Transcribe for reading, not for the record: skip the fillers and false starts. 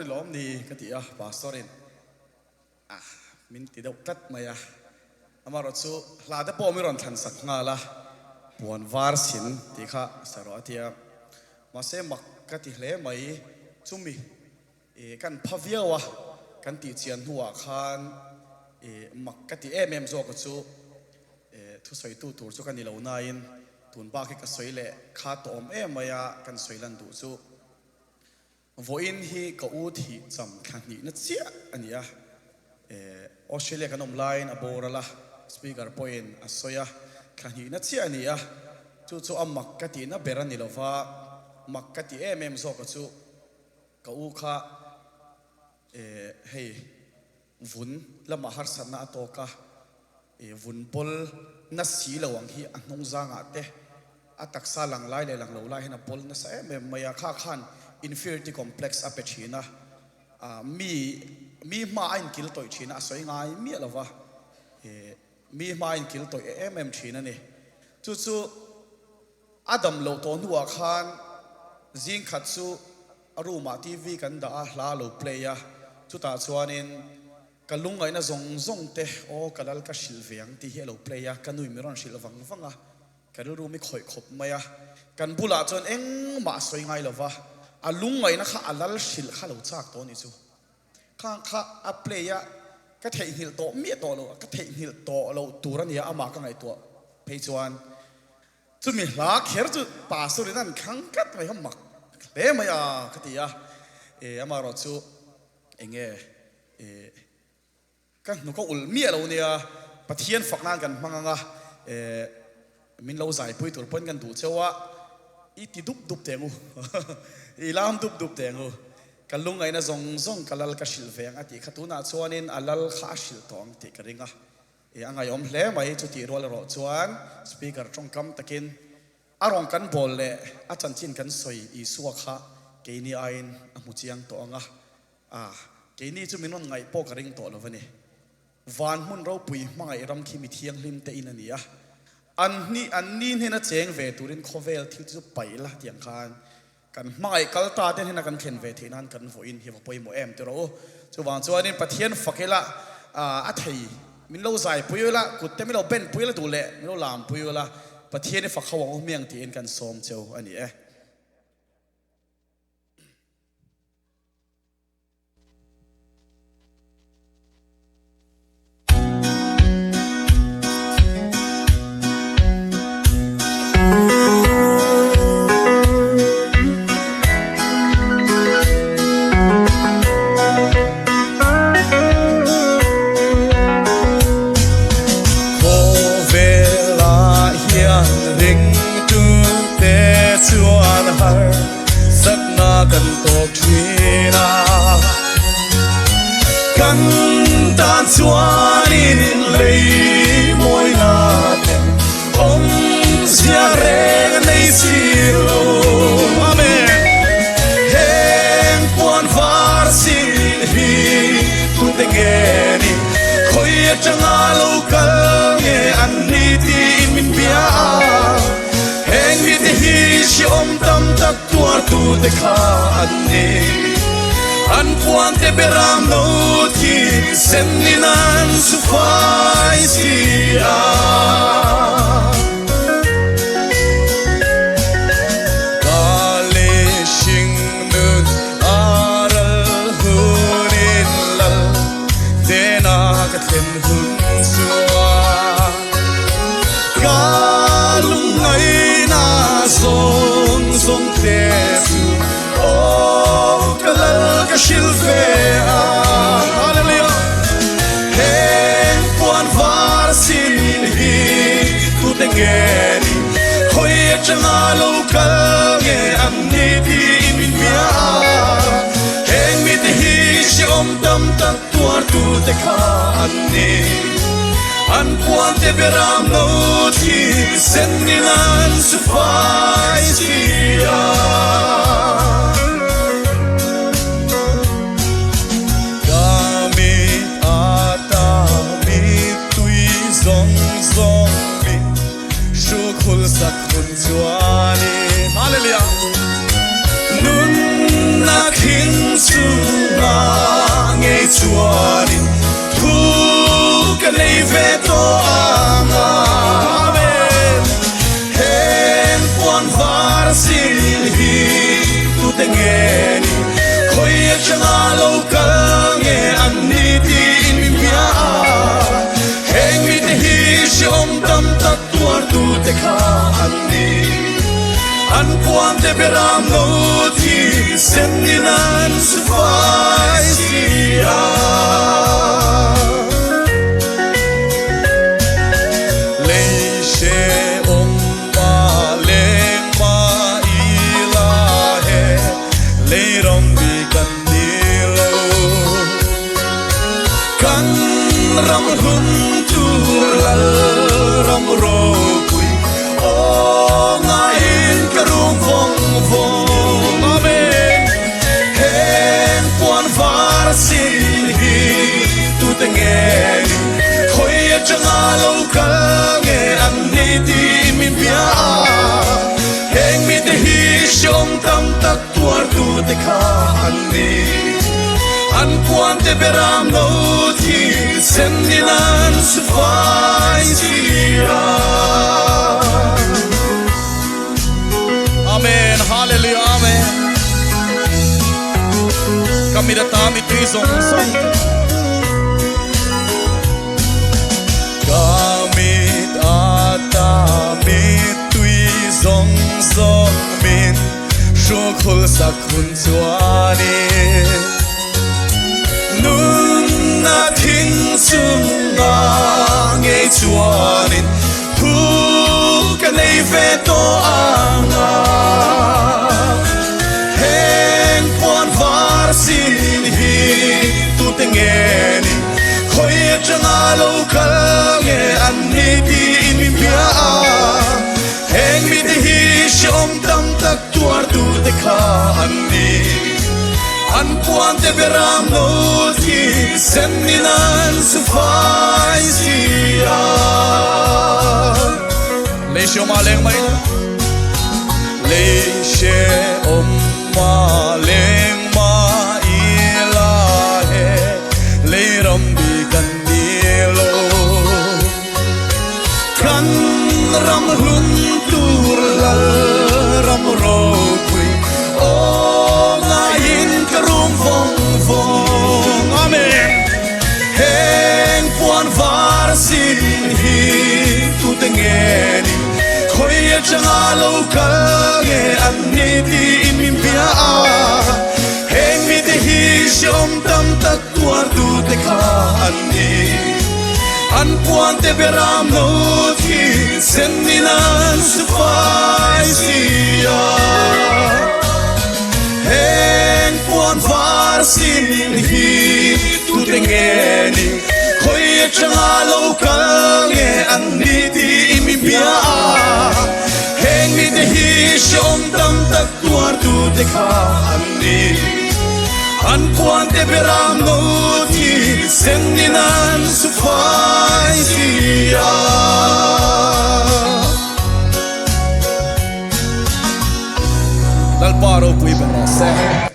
ni lom ni katia pastorin min ti deuh kat maya amaro chu hlada po mi ron than sak nga la puan var sin ti kha saro atia ma se mak kati hle mai chumi kan phaviawa kan ti chian huwa khan mak kati em zo ko chu thu soi tu tur chu kan ni lo nain tun ba ki ka soi le kha tom maya kan soi lan du chu voin hi ka ut hi cham khan ni na chia ania Australia kan online aborala speaker point asoya khan hi na chia ania chu amak kati na beran ni lova makkati zo ko chu ka u kha hei vun lama har sana to ka vun pol na si lawang hi anong zanga te ataksa lang lai le lang lo lai hena pol na sa maya kha khan inferiority complex apechina mi ma ain kil toy china soi ngai mi lawa mi ma ain kil toy china ni chu adam lo ton huwa khan zing khatsu aruma tv kan da hla lo playa chuta chuanin kalungai na zong te o kalal ka silviang ti hello playa kanui miron silwang wanga karu mi khoi khop maya kan bula chon eng ma soi ngai lova alungai na kha alal sil kha lo chak to ni chu kha a playa ka thei hil to mi to lo ka thei hil to lo turania ama ka ngai to phei chuan chumi hla kher chu pa suri nan khang kat mai hamak le maya katia amaro chu enge kan nu ko ul mi lo nia pathian faknan kan manganga min lo zai pui tur pon kan du chewa i ti dup tengu i lam dup tengu kalungai na zong kalal ka silveng ati khatuna chuanin alal kha sil tong ti karinga angai om hle mai chu ti rol ro chuan speaker tongkam takin arong kan bol le a chanchin kan soi i suwa kha keini ain amuchiang to anga keini chu minon ngai po karing to lovani van mun ro pui mai ram khi mi thiang lim te in ania an ni hena cheng ve turin khovel thil chu paila tiang khan kan mai kalta ten hena kan khen ve thinan kan vo in hi poi mo em te ro chu wang chuanin pathian fakela a thei min lo zai puila kut te mi lo ben puila du le mi lo lam puila pathian fa khawang miang ti en kan som cheu ani An puan te beram no ti sen ni nan su fai sia kale sing nun aral hunin lal te na ka ten hun suwa kalung ngai na zong te Silvea, hallelujah. Hen puan var sin hi tu tengeni, hoi changa local nge amni di min mia. Hen mit hi si dam tak tuar tu te khanni. An puan te beram no ti sen nilan sufai sia. Sak hun chuani hallelujah nun na khin su an puan te beram no thi sen ninan su fai sia le she om ma le ma ila he le rom bi kan dilo kan ram hun tu lal ram ro kui o ngain karum vong vong amen hen puan var sin hi tu te nge khoi changa lo kal nge an ni ti min bia heng mi te hi shom tam tak tuar tu te kha an ni an puan te beram no thi sen ninan su fai sia amen hallelujah amen kami da mi tui song song kami da mi tui song song min shu khul sak hun chuani nun na thing sum na nge chuanin thu ka nei ve to anga heng puan var sin hi tu te nge ni khoi changa lo kal nge an ni ti in mi pia heng mi te hi shom tam tak tuar tu te kha an ni an puan te beram no thi sen ninan su fai sia le she ma leng mai le she om ma leng ma ila he le ram bi kan dilo kan ram hun tur lal ram ro kui o ngain karum vong vong amen heng puan var sin hi tu te nge ni khoi changa lo kal nge an ni ti in min pia heng mi te hi shom tam tak tuar tu te kha an ni an puan te beram no thi sen ninan su fai sia heng puan var sin hi tu te nge ni khoi changa lo kal nge an ni ti in min pia heng mi te hi shom tam tak tuar tu te kha an ni an puan te beram no thi sen ninan su fai sia dal paro pui per se